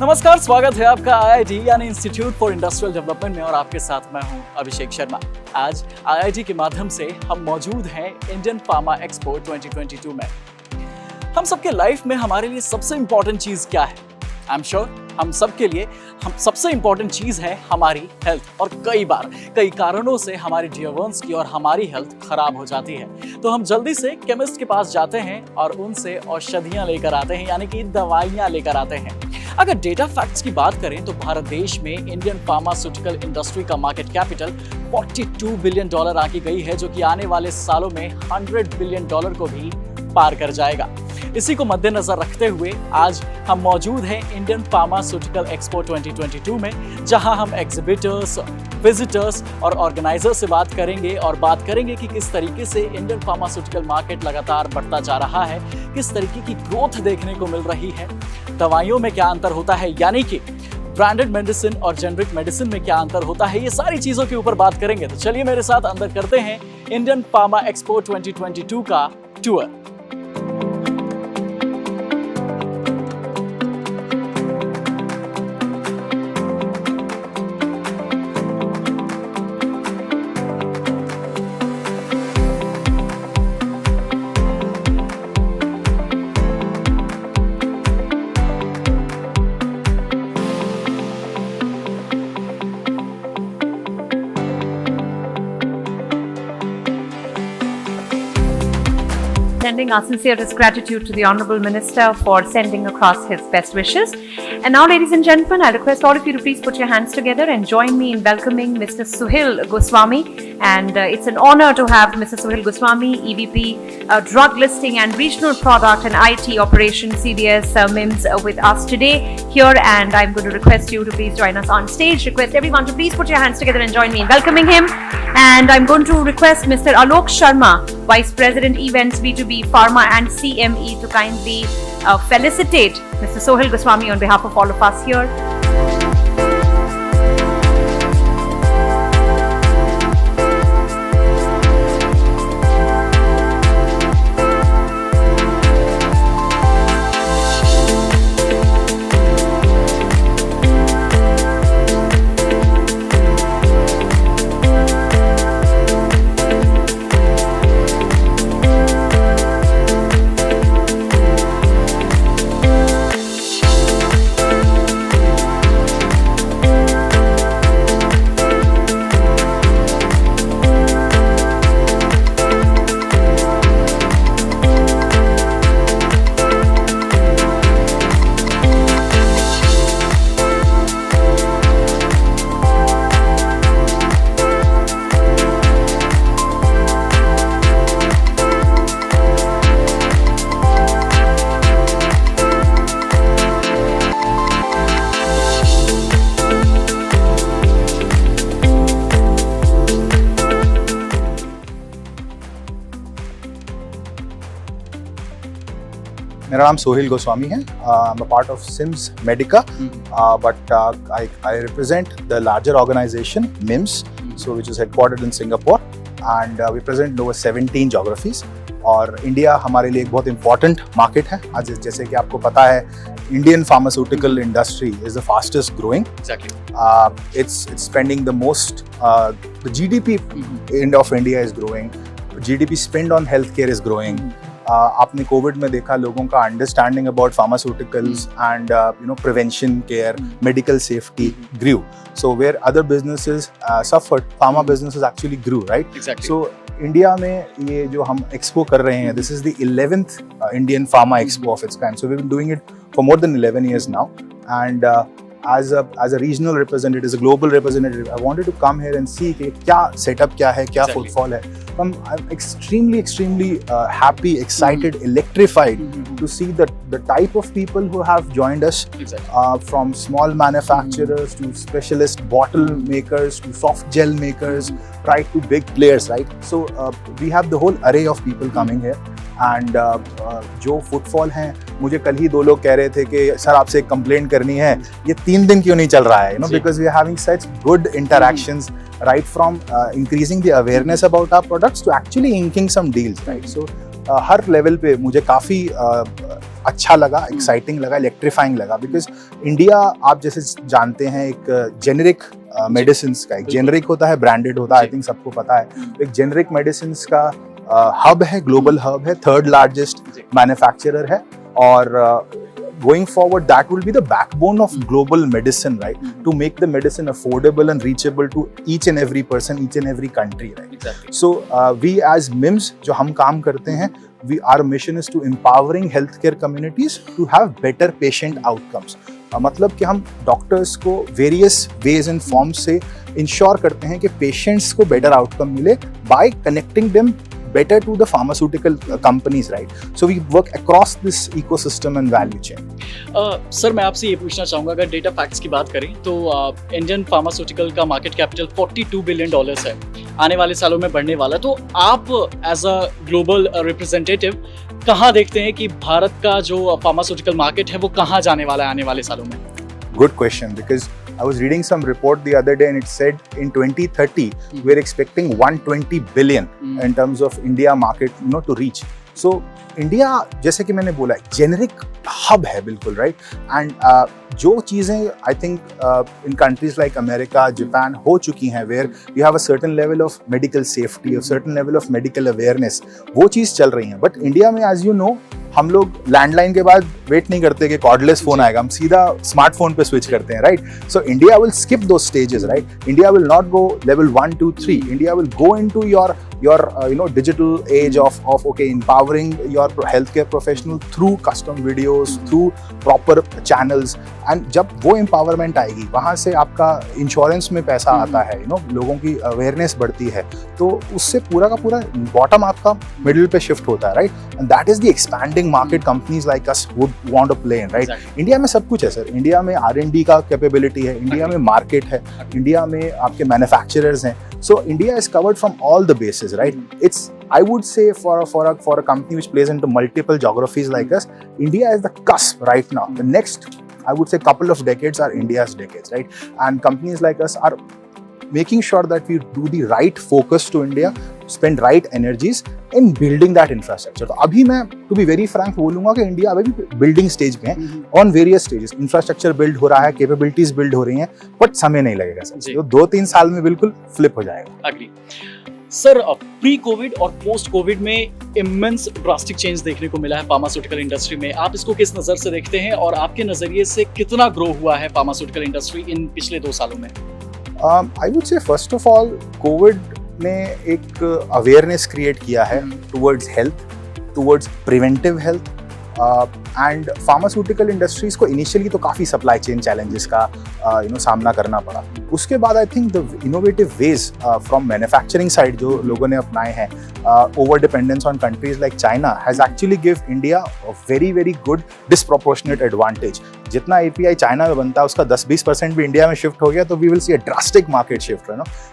नमस्कार, स्वागत है आपका आईआईटी यानी इंस्टीट्यूट फॉर इंडस्ट्रियल डेवलपमेंट में और आपके साथ मैं हूं अभिषेक शर्मा। आज आईआईटी के माध्यम से हम मौजूद हैं इंडियन फार्मा एक्सपो 2022 में। हम सबके लाइफ में हमारे लिए सबसे इंपॉर्टेंट चीज क्या है? आई एम श्योर हम सबके लिए सबसे इंपॉर्टेंट चीज है हमारी हेल्थ, और कई कारणों से हमारी डियर वंस की और हमारी हेल्थ खराब हो जाती है। तो हम जल्दी से केमिस्ट के पास जाते हैं और उनसे औषधियां लेकर आते हैं, यानी कि दवाइयां लेकर आते हैं। अगर डेटा फैक्ट्स की बात करें तो भारत देश में इंडियन फार्मास्यूटिकल इंडस्ट्री का मार्केट कैपिटल $42 बिलियन आंकी गई है, जो कि आने वाले सालों में $100 बिलियन को भी पार कर जाएगा। इसी को मद्देनजर रखते हुए आज हम मौजूद हैं इंडियन फार्मास्यूटिकल एक्सपो 2022 में, जहां हम एग्जिबिटर्स, विजिटर्स और ऑर्गेनाइजर से बात करेंगे कि किस तरीके से इंडियन फार्मास्यूटिकल मार्केट लगातार बढ़ता जा रहा है, किस तरीके की ग्रोथ देखने को मिल रही है, दवाइयों में क्या अंतर होता है, यानी कि ब्रांडेड मेडिसिन और जेनरिक मेडिसिन में क्या अंतर होता है। ये सारी चीजों के ऊपर बात करेंगे। तो चलिए मेरे साथ अंदर करते हैं इंडियन फार्मा एक्सपो 2022 का tour. Sending our sincerest gratitude to the Honourable Minister for sending across his best wishes. And now, ladies and gentlemen, I request all of you to please put your hands together and join me in welcoming Mr. Suhail Goswami. And it's an honour to have Mr. Suhail Goswami, EVP, Drug Listing and Regional Product and IT Operations CDS MIMS with us today here. And I'm going to request you to please join us on stage. Request everyone to please put your hands together and join me in welcoming him. And I'm going to request Mr. Alok Sharma, Vice President Events B2B Pharma and CME, to kindly felicitate Mr. Suhail Goswami on behalf of all of us here. मेरा नाम सोहेल गोस्वामी है। I'm a part of SIMS Medica, but I represent the larger organization MIMS, so which is headquartered in Singapore, and we present in over 17 geographies. और India हमारे लिए एक बहुत important market है। आज जैसे कि आपको पता है, Indian pharmaceutical industry is the fastest growing. It's spending the most, the GDP of India is growing, GDP spend on health care is growing. आपने कोविड में देखा लोगों का understanding about pharmaceuticals and prevention care, medical safety grew. So where other businesses suffered, pharma businesses actually grew, right? Exactly. So India में ये जो हम expo कर रहे हैं, this is the 11th Indian Pharma Expo of its kind. So we've been doing it for more than 11 years now, and as a regional representative, as a global representative, I wanted to come here and see कि क्या setup क्या है, क्या footfall है. I'm extremely happy, excited, electrified to see the type of people who have joined us, from small manufacturers to specialist bottle makers to soft gel makers, right to big players, right? So we have the whole array of people coming here. And जो footfall हैं, मुझे कल ही दो लोग कह रहे थे कि सर आपसे एक कंप्लेंट करनी है, ये 3 दिन क्यों नहीं चल रहा है, because we are having such good interactions, right from increasing the awareness about our products to actually inking some deals, right? So her level पे मुझे काफ़ी अच्छा लगा, एक्साइटिंग लगा, इलेक्ट्रीफाइंग लगा, बिकॉज इंडिया आप जैसे जानते हैं एक जेनेरिक मेडिसिन का, एक जेनेरिक होता है, ब्रांडेड होता है, आई थिंक सबको पता है। एक जेनेरिक मेडिसिन का हब है, ग्लोबल हब है, थर्ड लार्जेस्ट मैन्युफैक्चरर है, और going forward that will be the backbone of global medicine, right? To make the medicine affordable and reachable to each and every person, each and every country, right? Exactly. So we as MIMS जो हम काम करते हैं, our mission is to empowering healthcare communities to have better patient outcomes. मतलब कि हम doctors को various ways and forms से इंश्योर करते हैं कि पेशेंट्स को बेटर आउटकम मिले bye connecting them better to the pharmaceutical companies, right? So we work across this ecosystem and value chain. Sir मैं आपसे ये पूछना चाहूँगा, अगर डेटा फैक्ट्स की बात करें तो इंडियन फार्मास्यूटिकल का मार्केट कैपिटल $42 बिलियन है, आने वाले सालों में बढ़ने वाला है। तो आप एज अ ग्लोबल रिप्रेजेंटेटिव कहाँ देखते हैं कि भारत का जो फार्मास्यूटिकल मार्केट है वो कहाँ जाने वाला है आने वाले सालों में? Good question, because I was reading some report the other day and it said in 2030 we're expecting 120 billion in terms of India market, you know, to reach. So India, जैसे कि मैंने बोला, जेनेरिक हब है बिल्कुल, right? And जो चीज़ें I think in countries like America, Japan हो चुकी हैं, where you have a certain level of medical safety, a certain level of medical awareness, वो चीज़ चल रही हैं। बट इंडिया में एज यू नो, हम लोग लैंडलाइन के बाद वेट नहीं करते कि कॉर्डलेस फोन आएगा, हम सीधा स्मार्टफोन पे स्विच करते हैं, right? So India will skip दो stages, right? India will not go level 1, 2, 3. India will go into your digital age of okay, empowering your healthcare professional through custom videos, through proper channels. And जब वो empowerment आएगी, वहाँ से आपका insurance में पैसा आता है, लोगों की अवेयरनेस बढ़ती है, तो उससे पूरा का पूरा बॉटम आपका मिडिल पे शिफ्ट होता है, right? And that is the expanding market companies like us would want to play in, right? India में सब कुछ है सर, इंडिया में R&D का कैपेबिलिटी है, इंडिया में मार्केट है, इंडिया में आपके मैन्युफैक्चरर्स हैं. So India is covered from all the bases, right? It's, I would say, for a company which plays into multiple geographies like us, India is the cusp right now. The next, I would say, couple of decades are India's decades, right? And companies like us are making sure that we do the right focus to India, spend right energies in building that infrastructure. तो अभी मैं, to be very frank, बोलूँगा कि India अभी भी building stage पे है, on various stages. Infrastructure build हो रहा है, कैपेबिलिटीज बिल्ड हो रही हैं, बट समय नहीं लगेगा सर, तो 2-3 साल में बिल्कुल फ्लिप हो जाएगा. अग्री. सर, प्री कोविड और पोस्ट कोविड में इमेंस ड्रास्टिक चेंज देखने को मिला है फार्मास्यूटिकल इंडस्ट्री में. आप इसको किस नज़र से देखते हैं और आपके नज़रिए से कितना ग्रो हुआ है फार्मास्यूटिकल इंडस्ट्री इन पिछले 2 सालों में? I would say first of all Covid ने एक अवेयरनेस क्रिएट किया है towards health, towards preventive health, and pharmaceutical industries को इनिशियली तो काफ़ी सप्लाई चेन चैलेंजेस का सामना करना पड़ा. उसके बाद I think the innovative veg from manufacturing side जो लोगों ने अपनाए हैं, over dependence on countries like China has actually give India a very very good disproportionate advantage. जितना API चाइना में बनता है उसका 10-20% भी इंडिया में शिफ्ट हो गया तो we will see a drastic market shift,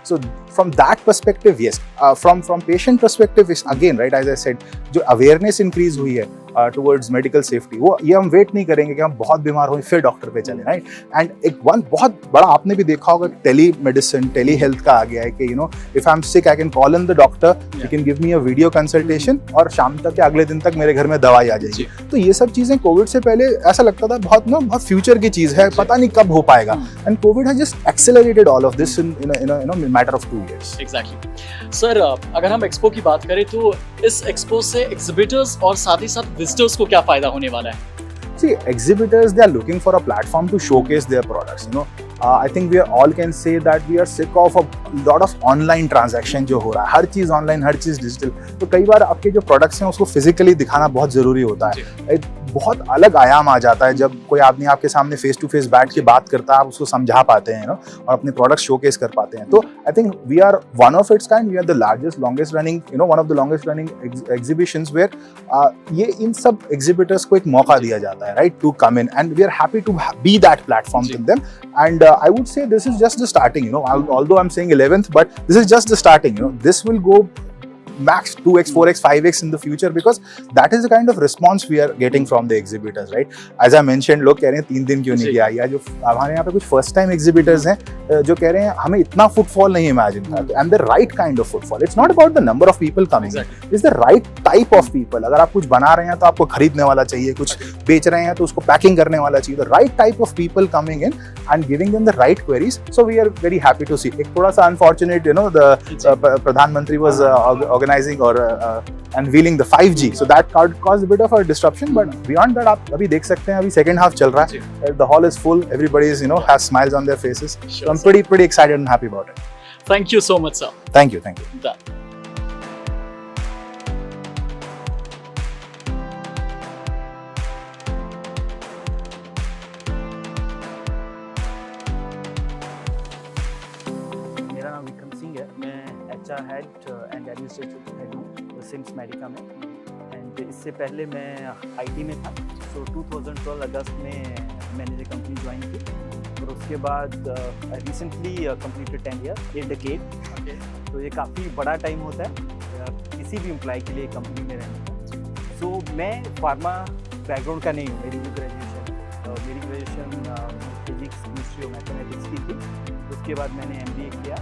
so from that perspective yes. From patient perspective again, right, as I said, जो अवेयरनेस इंक्रीज हुई है टुवर्ड्स मेडिकल सेफ्टी, वो ये हम वेट नहीं करेंगे कि हम बहुत बीमार हों फिर डॉक्टर पे चले, राइट? एंड एक बहुत बड़ा आपने भी देखा होगा, टेली मेडिसिन, टेली हेल्थ का आ गया है कि if I am sick I can call in the doctor, you can give me a video consultation और शाम तक या अगले दिन तक मेरे घर में दवाई आ जाएगी. तो ये सब चीजें कोविड से पहले ऐसा लगता था बहुत फ्यूचर की चीज है, पता नहीं कब हो पाएगा, and Covid has just accelerated all of this in matter of 2 years. Exactly. Sir, अगर हम एक्सपो की बात करें तो इस एक्सपो से एग्जिबिटर्स और साथ ही साथ विजिटर्स को क्या फायदा होने वाला है? See, exhibitors, they are looking for a platform to showcase their products. I think we all can say that we are sick of a lot of online transaction जो हो रहा है, हर चीज़ ऑनलाइन, हर चीज़ डिजिटल. तो कई बार आपके जो प्रोडक्ट्स हैं उसको फिजिकली दिखाना बहुत ज़रूरी होता है. एक बहुत अलग आयाम आ जाता है जब कोई आदमी आपके सामने फेस टू फेस बैठ के बात करता है, आप उसको समझा पाते हैं और अपने प्रोडक्ट शोकेस कर पाते हैं. तो I think we are one of its kind, we are the largest longest running one of the longest running exhibitions where ये इन सब एग्जीबिटर्स को एक मौका दिया जाता है, right, to come in, and we are happy to be that platform with them. And I would say this is just the starting, although I'm saying 11th, but this is just the starting, this will go max 2x, 4x, 5x in the future, because that is the kind of response we are getting from the exhibitors, right? As I mentioned, लोग कह रहे हैं 3 दिन क्यों नहीं किया, या जो हमारे यहाँ पे कुछ फर्स्ट टाइम एग्जिबिटर्स हैं जो कह रहे हैं हमें इतना फुटफॉल नहीं इमेजिन था, and the right kind of footfall. It's not about the number of people coming, it's the right type of people. अगर आप कुछ बना रहे हैं तो आपको खरीदने वाला चाहिए, कुछ बेच रहे हैं तो उसको पैकिंग करने वाला चाहिए. The right type of people coming in and giving them the right queries. So we are very happy to see. एक थोड़ा सा अनफॉर्चुनेट, द प्रधानमंत्री वाज ऑर्गेनाइजिंग और unveiling the 5G, so that caused a bit of a disruption, but beyond that आप अभी देख सकते हैं, अभी second half चल रहा है, the hall is full, everybody is has smiles on their faces, so I'm pretty excited and happy about it. Thank you so much, sir. Thank you. Done. मेरा नाम विक्रम सिंह है. मैं HR head and administrative head हूँ CIMS Medica में, and इससे पहले मैं IT में था. सो 2012 अगस्त में मैंने ये कंपनी ज्वाइन की, और उसके बाद रिसेंटली कंप्लीटेड 10 ईयर, 8 डेकेड. तो ये काफ़ी बड़ा टाइम होता है किसी भी एम्प्लॉय के लिए कंपनी में रहने का. सो मैं फार्मा बैकग्राउंड का नहीं हूँ. मेरी जो ग्रेजुएशन फिजिक्स, केमिस्ट्री और मैथमेटिक्स की थी. उसके बाद मैंने MBA किया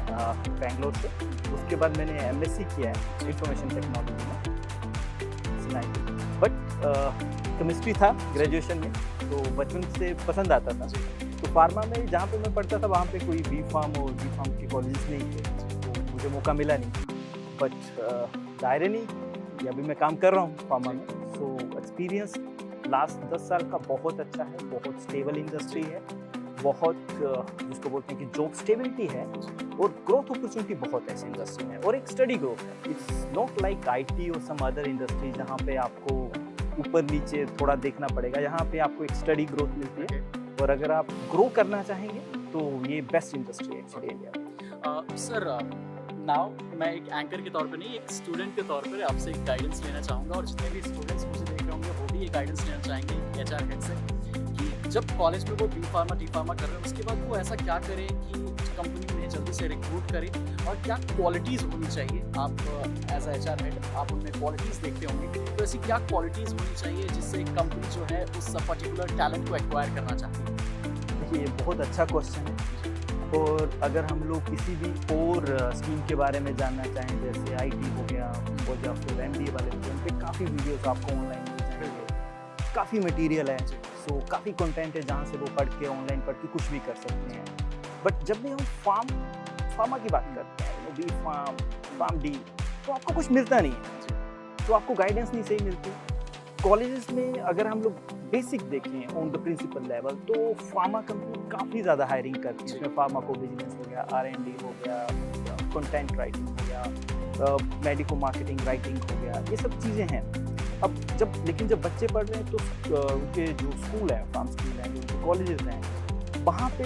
बेंगलोर से. उसके बाद मैंने MSc किया है इंफॉर्मेशन टेक्नोलॉजी में. बट केमिस्ट्री था ग्रेजुएशन में, तो बचपन से पसंद आता था. तो फार्मा में जहाँ पे मैं पढ़ता था वहाँ पे कोई बी फार्म और बी फार्म के कॉलेज नहीं थे, तो मुझे मौका मिला नहीं. बट डायरेनी अभी मैं काम कर रहा हूँ फार्मा में. सो एक्सपीरियंस लास्ट 10 साल का बहुत अच्छा है. बहुत स्टेबल इंडस्ट्री है, बहुत जिसको बोलते हैं कि जॉब स्टेबिलिटी है, और ग्रोथ अपॉर्चुनिटी बहुत ऐसी इंडस्ट्री में, और एक स्टडी ग्रोथ है. इट्स नॉट लाइक IT और सम अदर इंडस्ट्री जहाँ पे आपको ऊपर नीचे थोड़ा देखना पड़ेगा. यहाँ पे आपको एक स्टडी ग्रोथ मिलती है, और अगर आप ग्रो करना चाहेंगे तो ये बेस्ट इंडस्ट्री है एक्चुअली इंडिया. सर नाउ मैं एक एंकर के तौर पे नहीं, एक स्टूडेंट के तौर पर आपसे एक गाइडेंस लेना चाहूँगा, और जितने भी स्टूडेंट्स मुझे देख रहे होंगे वो भी एक गाइडेंस लेना चाहेंगे HR हेड से, कि जब कॉलेज में वो बी फार्मा टी फार्मा कर रहे हैं, उसके बाद वो ऐसा क्या करें कि कंपनी उन्हें जल्दी से रिक्रूट करें, और क्या क्वालिटीज़ होनी चाहिए. आप एज HR हेड आप उनमें क्वालिटीज़ देखते होंगे, तो ऐसी क्या क्वालिटीज़ होनी चाहिए जिससे एक कंपनी जो है उस पर्टिकुलर टैलेंट को एक्वायर करना चाहती है. देखिए, ये बहुत अच्छा क्वेश्चन है. और अगर हम लोग किसी भी और स्कीम के बारे में जानना चाहें, जैसे IT हो गया, फिर MBA वाले, उन पर काफ़ी वीडियोस आपको ऑनलाइन मिल जाएंगे, काफ़ी मटेरियल है. सो काफ़ी कंटेंट है जहाँ से वो पढ़ के, ऑनलाइन पढ़ के कुछ भी कर सकते हैं. बट जब भी हम फार्मा की बात करते हैं, बी फार्म डी, तो आपको कुछ मिलता नहीं है, तो आपको गाइडेंस नहीं सही मिलती. कॉलेजेस में अगर हम लोग बेसिक देखें ऑन द प्रिंसिपल लेवल, तो फार्मा कंपनी काफ़ी ज़्यादा हायरिंग करती है. इसमें फार्माकोविजिलेंस हो गया, R&D हो गया, कंटेंट राइटिंग हो गया, मेडिको मार्केटिंग राइटिंग हो गया, ये सब चीज़ें हैं. अब लेकिन जब बच्चे पढ़ रहे हैं तो उनके जो स्कूल हैं, फार्म स्कूल हैं, जो उनके कॉलेजेस हैं, वहाँ पे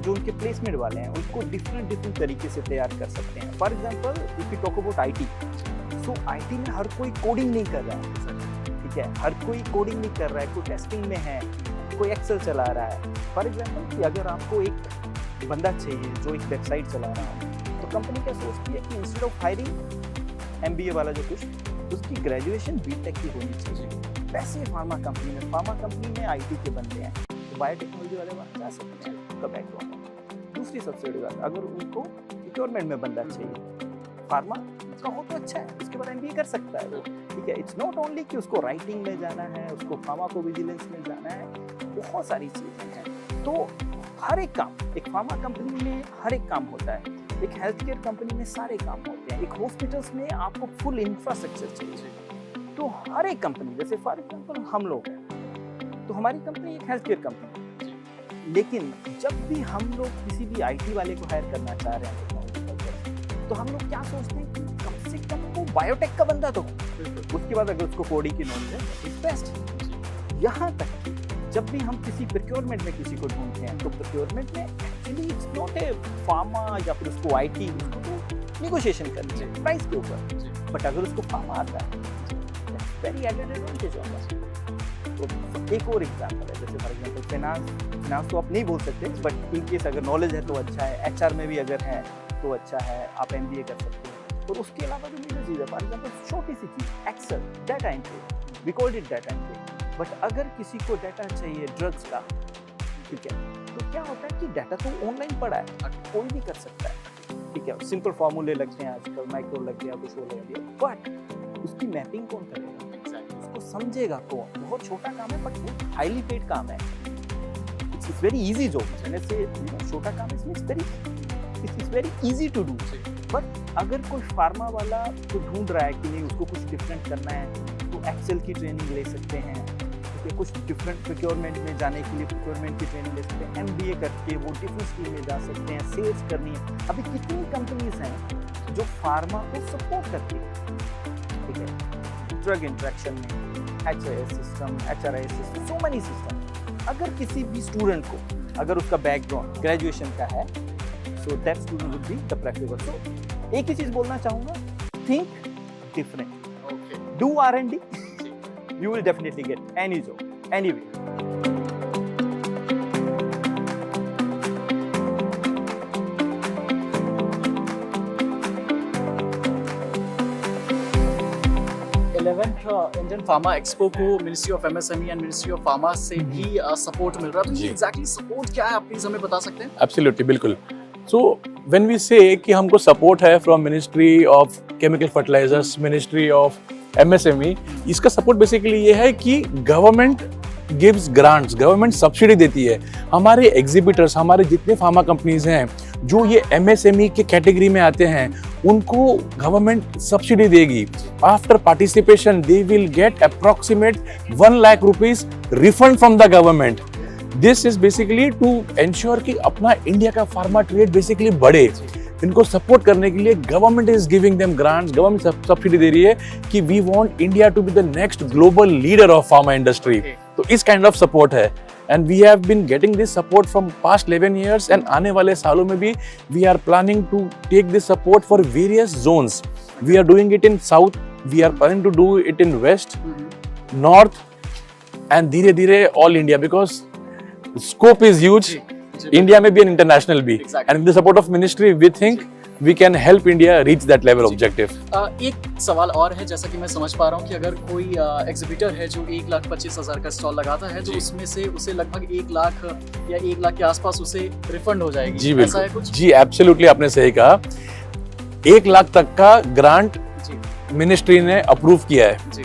जो उनके प्लेसमेंट वाले हैं उनको डिफरेंट तरीके से तैयार कर सकते हैं. For example if you talk about IT, so IT में हर कोई कोडिंग नहीं कर रहा है, ठीक है, हर कोई कोडिंग नहीं कर रहा है, कोई टेस्टिंग में है, कोई एक्सेल चला रहा है. फॉर एग्जांपल कि अगर आपको एक बंदा चाहिए जो एक वेबसाइट चला रहा है, तो कंपनी क्या सोचती है कि इंस्टेड ऑफ हायरिंग MBA वाला जो कुछ, उसकी ग्रेजुएशन BTech की होनी चाहिए. वैसे फार्मा कंपनी में IT के बंदे हैं, तो बायोटेक्नोलॉजी वाले वहाँ जा सकते हैं उनका बैकग्राउंड. दूसरी सबसे बड़ी बात, अगर उनको रिक्वायरमेंट में बंदा चाहिए, फार्मा का हो तो अच्छा है, उसके बाद MBA कर सकता है वो, ठीक है. इट्स नॉट ओनली कि उसको राइटिंग में जाना है, उसको फार्माकोविजिलेंस में जाना है, बहुत सारी चीज़ें हैं. तो हर एक काम एक फार्मा कंपनी में हर एक काम होता है, एक हेल्थ केयर कंपनी में सारे काम होते हैं, एक हॉस्पिटल्स में आपको फुल इंफ्रास्ट्रक्चर चाहिए. तो हर एक कंपनी, जैसे फॉर एग्जांपल हम लोग हैं, तो हमारी कंपनी एक हेल्थ केयर कंपनी है, लेकिन जब भी हम लोग किसी भी IT वाले को हायर करना चाह रहे हैं टेक्नोलॉजी, तो हम लोग क्या सोचते हैं कि कम से कम वो बायोटेक का बंदा तो हो, उसके बाद अगर उसको कोडिंग की नॉलेज है इट्स बेस्ट. यहाँ तक कि जब भी हम किसी प्रोक्योरमेंट में किसी को ढूंढते हैं, तो प्रोक्योरमेंट में actually it's not a pharma या फिर उसको IT, उसको तो निगोशिएशन करनी है प्राइस के ऊपर. बट अगर उसको फार्मा आता है, वेरी एडेड एडवांटेज होगा. तो एक और एग्जाम्पल है, जैसे फॉर एग्जाम्पल फाइनेंस तो आप नहीं बोल सकते, बट इन केस अगर नॉलेज है तो अच्छा है, HR में भी अगर है तो अच्छा है, आप MBA कर सकते हो. और उसके अलावा जो मेजर चीज़ है, फॉर एग्जाम्पल छोटी सी चीज़ Excel, data entry, we called it data entry. But अगर किसी को डाटा चाहिए ड्रग्स का, ठीक है, तो क्या होता है कि डाटा तो ऑनलाइन पड़ा है, कोई भी कर सकता है, ठीक है, सिंपल फार्मूले लगते हैं आजकल, माइक्रो लग गया, कुछ वो लग गया, बट उसकी मैपिंग कौन करेगा, उसको समझेगा कौन? बहुत छोटा काम है बट हाईली पेड काम है, इट्स वेरी इजी जॉब, से छोटा काम it's very easy to do. But अगर कोई फार्मा वाला तो ढूंढ रहा है कि नहीं उसको कुछ डिफरेंट करना है, तो एक्सेल की ट्रेनिंग ले सकते हैं, ठीक है, कुछ डिफरेंट प्रोक्योरमेंट में जाने के लिए प्रोक्योरमेंट की ट्रेनिंग ले सकते हैं, MBA करके वो डिफरेंट स्ट्रीम में जा सकते हैं, सेल्स करनी है। अभी कितनी कंपनीज हैं जो फार्मा को सपोर्ट करती है, ठीक है, ड्रग इंटरेक्शन में, HRIS system, HRIS system, so many system. अगर किसी भी स्टूडेंट को, अगर उसका बैकग्राउंड ग्रेजुएशन का है, so that student would be the preferable. So एक ही चीज बोलना चाहूंगा, think different, do R&D, you will definitely get any job, anyway. Indian pharma expo को ministry of MSME and ministry of pharma से भी सपोर्ट मिल रहा है, तो ये एग्जैक्टली सपोर्ट क्या है, आप प्लीज हमें बता सकते हैं? एब्सोल्युटली, बिल्कुल। सो व्हेन वी से कि हमको सपोर्ट है from ministry of chemical fertilizers, ministry of MSME, इसका सपोर्ट बेसिकली ये है कि government gives grants, government subsidy देती है। हमारे एग्जिबिटर्स, हमारे जितने फार्मा कंपनीज हैं जो ये MSME के कैटेगरी में आते हैं, उनको गवर्नमेंट सब्सिडी देगी। After participation they will get approximate 1 lakh rupees refund from the government. This is basically to ensure कि अपना इंडिया का फार्मा ट्रेड बेसिकली बढ़े। इनको सपोर्ट करने के लिए government is giving them grants, government subsidy दे रही है कि we want India to be the next global leader of pharma industry. तो इस काइंड ऑफ सपोर्ट है, and we have been getting this support from past 11 years, एंड आने वाले सालों में भी we are planning to take this support for various zones. We are doing it in south, we are planning to do it in west, north, and धीरे धीरे all India, because scope is huge. India में भी and international भी, and with the support of ministry we think we can help India reach that level objective. एक सवाल और है, जैसा कि मैं समझ पा रहा हूँ कि अगर कोई एग्जिबिटर है जो 1,25,000 का स्टॉल लगाता है, तो उसमें से उसे लगभग 1 लाख या 1 लाख के आसपास उसे रिफंड हो जाएगी। जी ऐसा है बिल्कुल, कुछ? जी एब्सोल्युटली, आपने सही कहा। 1 लाख तक का ग्रांट मिनिस्ट्री ने अप्रूव किया है। जी।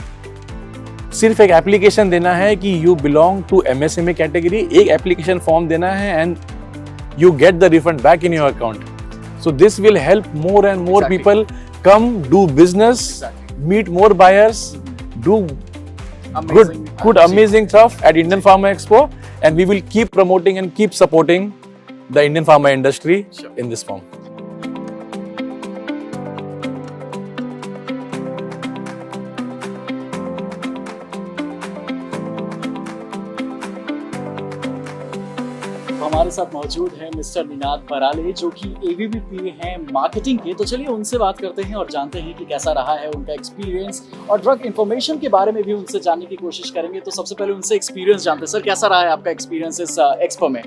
सिर्फ एक एप्लीकेशन देना है कि you belong to MSME category, एक एप्लीकेशन फॉर्म देना है, and you get the refund back in your account. So this will help more and more people come do business, meet more buyers, do good amazing stuff at Indian Pharma Expo, and we will keep promoting and keep supporting the Indian pharma industry in this form. हमारे साथ मौजूद है mister Ninad Varale, जो कि AVP हैं marketing के। तो चलिए उनसे बात करते हैं और जानते हैं कि कैसा रहा है उनका एक्सपीरियंस, और ड्रग इन्फॉर्मेशन के बारे में भी उनसे जानने की कोशिश करेंगे। तो सबसे पहले उनसे एक्सपीरियंस जानते हैं। सर, कैसा रहा है आपका एक्सपीरियंस इस एक्सपो में?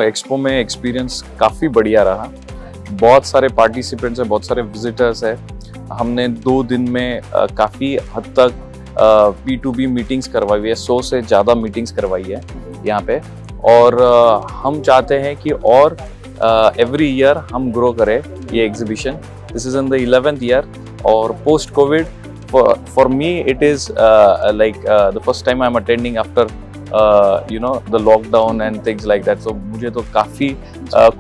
एक्सपो में एक्सपीरियंस काफ़ी बढ़िया रहा। बहुत सारे पार्टिसिपेंट्स हैं, बहुत सारे विजिटर्स हैं। हमने 2 दिन में काफ़ी हद तक P2B मीटिंग्स करवाई हुई है, 100 से ज़्यादा मीटिंग्स करवाई है यहाँ पे। और हम चाहते हैं कि और एवरी ईयर हम ग्रो करें ये exhibition. This is in the 11th year, और post covid for me it is like the first time I am attending after the lockdown and things like that. So मुझे तो काफ़ी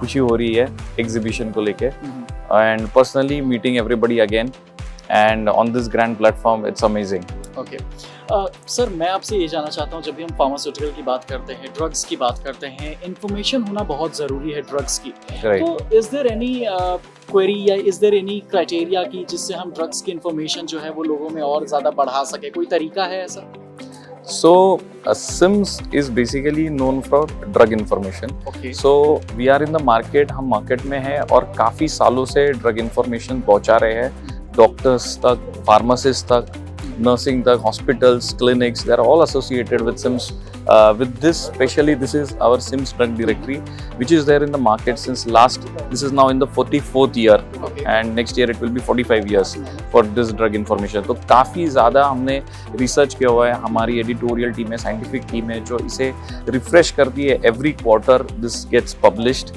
खुशी हो रही है एग्जीबिशन को लेके, and personally meeting everybody again and on this grand platform, it's amazing. Okay sir, मैं आपसे ये जानना चाहता हूँ, जब भी हम फार्मास्यूटिकल की बात करते हैं, ड्रग्स की बात करते हैं, इन्फॉर्मेशन होना बहुत ज़रूरी है ड्रग्स की। तो इज देयर एनी क्वेरी या इज देयर एनी क्राइटेरिया की जिससे हम ड्रग्स की इन्फॉर्मेशन जो है वो लोगों में और ज़्यादा बढ़ा सके? कोई तरीका है ऐसा? SIMS is basically known for drug information. Okay. So we are in the market, हम मार्केट में हैं और काफ़ी सालों से ड्रग इन्फॉर्मेशन पहुंचा रहे हैं डॉक्टर्स तक, फार्मासिस्ट तक। nursing तक, hospitals, clinics, they are all associated with SIMS. With this, especially this is our SIMS drug directory, which is there in the market since this is now in the 44th year, and next year it will be 45 years for this drug information. तो काफ़ी ज़्यादा हमने research किया हुआ है, हमारी editorial team है, scientific team है जो इसे रिफ्रेश करती है every quarter. This gets published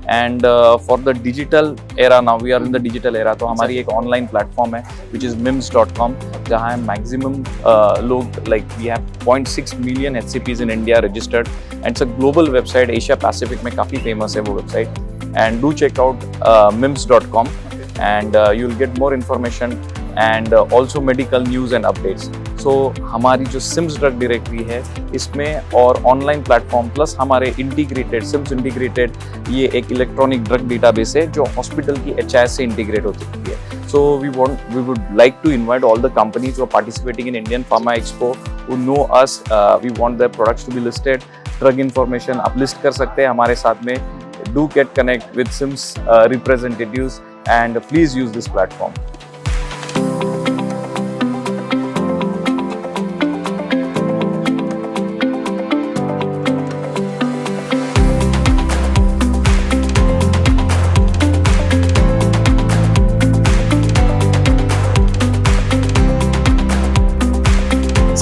and for the digital era, now we are in the digital era, तो हमारी एक ऑनलाइन प्लेटफॉर्म है विच इज़ mims.com, जहाँ मैक्सिमम लोग, like we have 0.6 million HCPs in India registered, and it's a global website. Asia Pacific में काफ़ी famous है वो website, and do check out mims.com, and you'll get more information and also medical news and updates. So हमारी जो SIMS drug directory है इसमें और online platform plus हमारे integrated SIMS integrated ये एक electronic drug database है जो hospital की HIS से integrate होती है. So we would like to invite all the companies who are participating in Indian Pharma Expo, who know us. We want their products to be listed. Drug information आप list कर सकते हैं हमारे साथ में. Do get connect with SIMS representatives and please use this platform.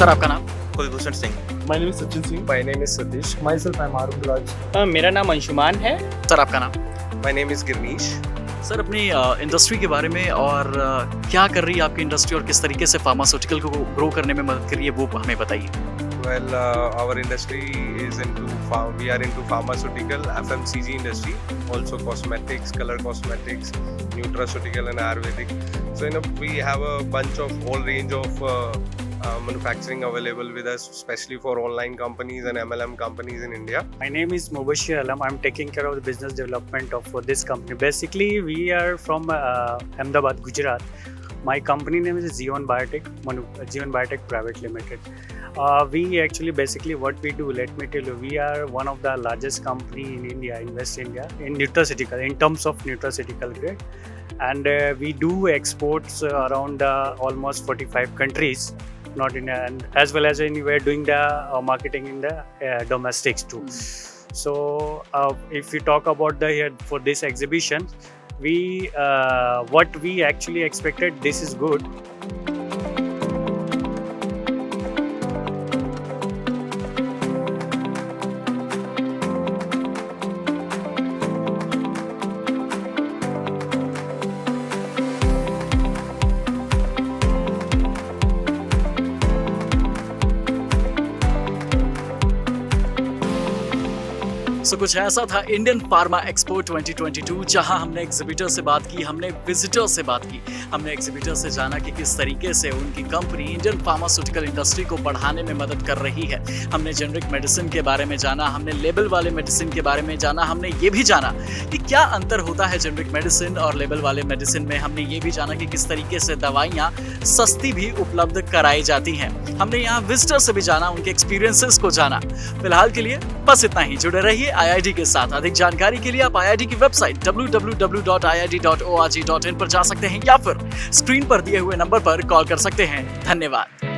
Sir आपका नाम? Kulbhushan Singh. My name is Sachin Singh. My name is Satish. Myself, I'm Arun Raj. मेरा नाम अंशुमान है. सर आपका नाम? My name is Girnish. Sir अपनी industry के बारे में और क्या कर रही है आपकी इंडस्ट्री और किस तरीके से फार्मास्यूटिकल को ग्रो करने में मदद कर रही है वो हमें बताइए. Well, our industry is we are into pharmaceutical, FMCG industry, also cosmetics, color cosmetics, nutraceutical and Ayurvedic. So we have a bunch of whole range of manufacturing available with us, especially for online companies and MLM companies in India. My name is Mubashir Alam. I'm taking care of the business development for this company. Basically, we are from Ahmedabad, Gujarat. My company name is Zeon Biotech Private Limited. We actually basically what we do, let me tell you, we are one of the largest company in India, in West India, in nutraceutical, in terms of nutraceutical grade. And we do exports around almost 45 countries. Not in and as well as we're doing the marketing in the domestics too. So if we talk about for this exhibition, we what we actually expected, this is good. सो कुछ ऐसा था Indian pharma expo 2022, जहां हमने exhibitor से बात की, हमने visitor से बात की, हमने एग्जिबिटर से जाना कि किस तरीके से उनकी कंपनी इंडियन फार्मास्यूटिकल इंडस्ट्री को बढ़ाने में मदद कर रही है. हमने जेनरिक मेडिसिन के बारे में जाना, हमने लेबल वाले मेडिसिन के बारे में जाना, हमने ये भी जाना कि क्या अंतर होता है जेनरिक मेडिसिन और लेबल वाले मेडिसिन में. हमने ये भी जाना कि किस तरीके से दवाइयाँ सस्ती भी उपलब्ध कराई जाती हैं. हमने यहाँ विजिटर से भी जाना, उनके एक्सपीरियंसेस को जाना. फिलहाल के लिए बस इतना ही. जुड़े रहिए IIT के साथ. अधिक जानकारी के लिए आप IIT की वेबसाइट www.iit.org.in पर जा सकते हैं या फिर स्क्रीन पर दिए हुए नंबर पर कॉल कर सकते हैं. धन्यवाद.